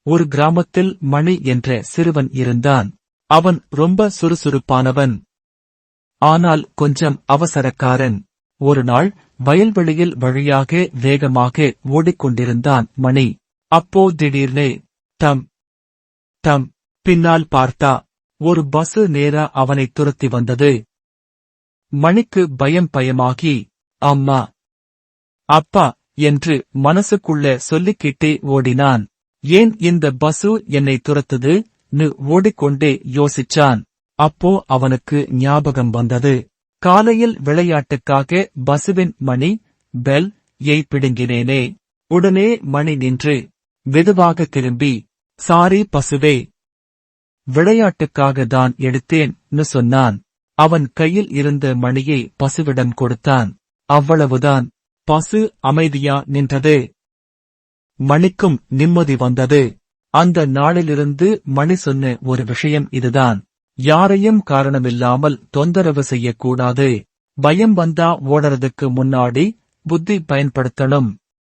ஒரு கிராமத்தில் மணி என்ற சிறுவன் இருந்தான். அவன் ரொம்ப சுறுசுறுப்பானவன். ஆனால் கொஞ்சம் அவசரக்காரன். ஒரு நாள் வயல்வெளியில் வழியாக வேகமாக ஓடிக்கொண்டிருந்தான் மணி. அப்போ திடீர்னு டம் டம் பின்னால் பார்த்தா ஒரு பஸ் நேரா அவனை துரத்தி வந்தது. மணிக்கு பயமாகி அம்மா அப்பா என்று மனசுக்குள்ள சொல்லிக்கிட்டே ஓடினான். ஏன் இந்த பஸ்ஸு என்னை துரத்துது னு ஓடிக்கொண்டே யோசிச்சான். அப்போ அவனுக்கு ஞாபகம் வந்தது. காலையில் விளையாட்டுக்காக பஸ்ஸுவின் மணி பெல் யை பிடுங்கினேனே. உடனே மணி நின்று மெதுவாக திரும்பி சாரி பசுவே, விளையாட்டுக்காக தான் எடுத்தேன் னு சொன்னான். அவன் கையில் இருந்த மணியை பசுவிடம் கொடுத்தான். அவ்வளவுதான். பசு அமைதியா நின்றது. மணிக்கும் நிம்மதி வந்தது. அந்த நாளிலிருந்து மணி சொன்ன ஒரு விஷயம் இதுதான்: யாரையும் காரணமில்லாமல் தொந்தரவு செய்யக்கூடாது. பயம் வந்தா ஓடறதுக்கு முன்னாடி புத்தி பயன்படுத்தணும்.